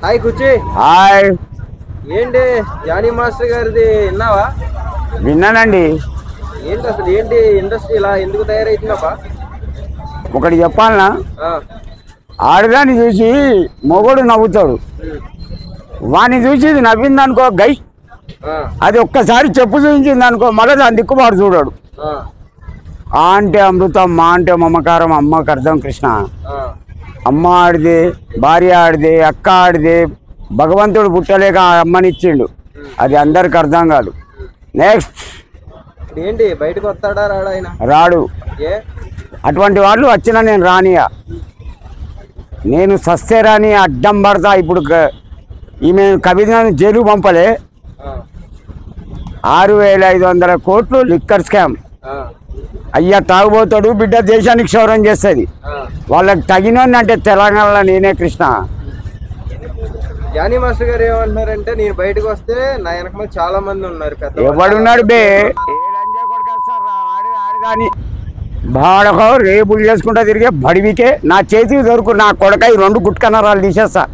Hi Kuchi. Hi. ఏంటి Johnny master గారిది విన్నావా? విన్నానండి. ఏంటి అసలు ఏంటి ఇండస్ట్రీ ఇలా ఎందుకు తయారైతుందబ్బా? ఒకటి చెప్పాలనా, ఆడదాన్ని చూసి మొగోడు నవ్వుతాడు, వాడిని చూసి ఇది నవ్వింది అనుకో గై, అది ఒక్కసారి చెప్పు చూపించింది అనుకో మళ్ళీ దాని దిక్కుబాటు చూడాడు. ఆ అంటే అమృతం, మా అంటే మమకారం, అమ్మకి అర్థం కృష్ణ. అమ్మ ఆడిదే, భార్య ఆడిదే, అక్క ఆడిదే, భగవంతుడు పుట్టలేక ఆ అమ్మనిచ్చిండు, అది అందరికి అర్థం కాదు. నెక్స్ట్ ఏంటి బయటకు వస్తాడా రాడా? ఆయన రాడు. ఏ అటువంటి వాళ్ళు వచ్చినా నేను రానియా, నేను సస్తే రాని అడ్డం పడతా. ఇప్పుడు ఈమె కవితను జైలు పంపలే, 6,500 కోట్లు లిక్కర్ స్కామ్. అయ్యా తాగుబోతాడు, బిడ్డ దేశానికి క్షౌరం చేస్తుంది, వాళ్ళకి తగినోని అంటే తెలంగాణలో నేనే కృష్ణ. జానీ మాస్టర్ గారు ఏమంటున్నారంటే, నేను బయటకు వస్తే నా వెనక చాలా మంది ఉన్నారు, ఎవడున్నాడు బే ఆడిదాని బాడకో రేపులు చేసుకుంటా తిరిగే బడివికే నా చేతికి దొరుకు, నా కొడకాయ 2 గుట్కనరాలు తీసేస్తా,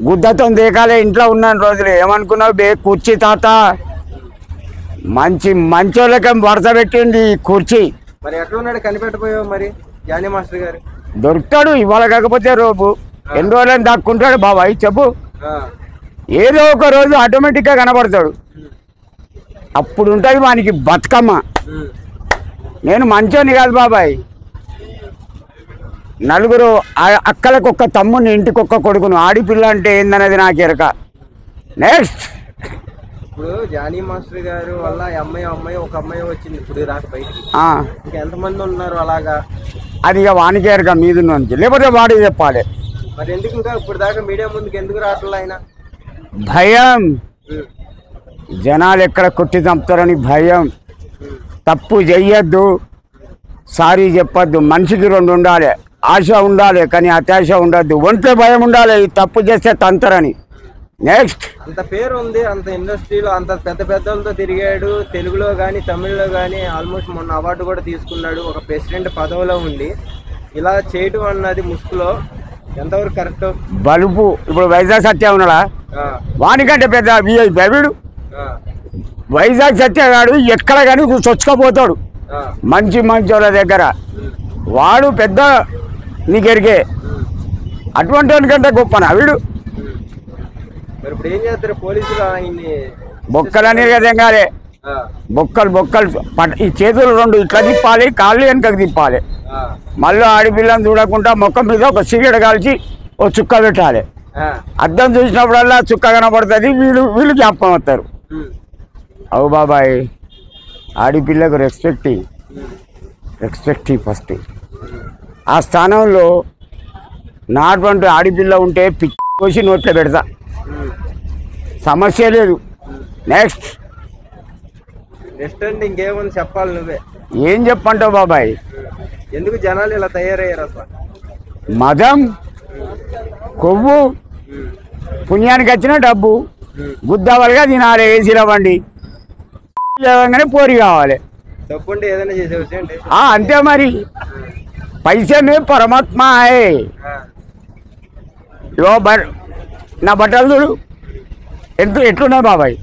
గుద్దతో దేకాలే. ఇంట్లో ఉన్నాను రోజులు ఏమనుకున్నావు బే కుర్చీ తాత, మంచోళ్ళకి వరస పెట్టింది ఈ కుర్చీ. మరి ఎట్లా ఉన్నాడు కనిపెట్టపోయావు మరి జానీ మాస్టర్ గారు? దొరుకుతాడు ఇవాళ కాకపోతే రేపు, ఎన్ని రోజులని దాక్కుంటాడు బాబాయ్ చెప్పు. ఏదో ఒక రోజు ఆటోమేటిక్గా కనబడతాడు, అప్పుడు ఉంటుంది వానికి బతుకమ్మ. నేను మంచోని కాదు బాబాయ్, నలుగురు అక్కలకు ఒక్క తమ్ముని, ఇంటికి ఒక్క కొడుకును, ఆడిపిల్ల అంటే ఏందనేది నాకు ఎరక. నెక్స్ట్ ఇప్పుడు జానీ మాస్టర్ గారు వల్ల అమ్మాయి ఒక అమ్మాయి వచ్చింది, ఇప్పుడు రాక బయటికి ఇంకా ఎంతమంది ఉన్నారు అలాగా? అది ఇక వానికి ఎరక మీద నుంచి, లేకపోతే వాడికి చెప్పాలి. మరి ఎందుకు ఇంకా ఇప్పుడు దాకా మీడియా ముందుకు ఎందుకు రావట్లే ఆయన? భయం, జనాలు ఎక్కడ కొట్టి చంపుతారని భయం. తప్పు చెయ్యొద్దు, సారీ చెప్పొద్దు. మనిషికి 2 ఉండాలి, ఆశ ఉండాలి కానీ అత్యాశ ఉండద్దు, ఒంట్లో భయం ఉండాలి, తప్పు చేస్తే తంతరని. నెక్స్ట్ అంత పేరు ఉంది, అంత ఇండస్ట్రీలో అంత పెద్ద పెద్దలతో తిరిగాడు, తెలుగులో కానీ తమిళ్లో కానీ ఆల్మోస్ట్ మొన్న అవార్డు కూడా తీసుకున్నాడు. ఒక ప్రెసిడెంట్ పదవిలో ఉండి ఇలా చేయటం అన్నది ముసుగులో ఎంతవరకు కరెక్ట్? బలుపు. ఇప్పుడు వైజాగ్ సత్య ఉన్నాడా, వానికంటే పెద్ద విఐపి వీడు. వైజాగ్ సత్యగాడు ఎక్కడ కానీ చొచ్చుకపోతాడు మంచి వాళ్ళ దగ్గర, వాడు పెద్ద నీకెరికే. అటువంటి వానికంటే గొప్పనా వీడు? ఇప్పుడు ఏం చేస్తారు పోలీసులు? బొక్కలన్నీ తెంగాలి, బొక్కలు ఈ చేతులు 2 ఇట్లా తిప్పాలి, కాళ్ళు వెనకకి తిప్పాలి. మళ్ళీ ఆడిపిల్లని చూడకుండా మొక్క మీద ఒక సిగరెట్ కాల్చి ఓ చుక్క పెట్టాలి. అద్దం చూసినప్పుడల్లా చుక్క కనపడుతుంది, వీళ్ళు జ్ఞాపకం వస్తారు. అవు బాబాయ్, ఆడిపిల్లకు రెస్పెక్ట్ ఫస్ట్. ఆ స్థానంలో నాటువంటి ఆడిపిల్ల ఉంటే పిచ్చి కోసి నోట్లో పెడతా, సమస్య లేదు. నెక్స్ట్ అంటే ఇంకేమని చెప్పాలి నువ్వే? ఏం చెప్పంటావు బాబాయ్? ఎందుకు జనాలు ఇలా తయారయ్యారు అసలు? మదం, కొవ్వు, పుణ్యానికి వచ్చిన డబ్బు, గుద్దవలుగా తినాలి, ఏసీలో బండి కానీ పోరి కావాలి. తప్పుంటే ఏదైనా చేసేవచ్చు అంటే అంతే మరి. పైసే పరమాత్మ. ఇవో నా బట్టలు చూడు ఎట్లున్నాయి బాబాయ్,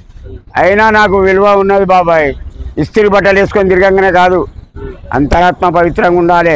అయినా నాకు విలువ ఉన్నది బాబాయ్. ఇస్త్రీ బట్టలు వేసుకొని తిరగంగానే కాదు, అంతరాత్మ పవిత్రంగా ఉండాలి.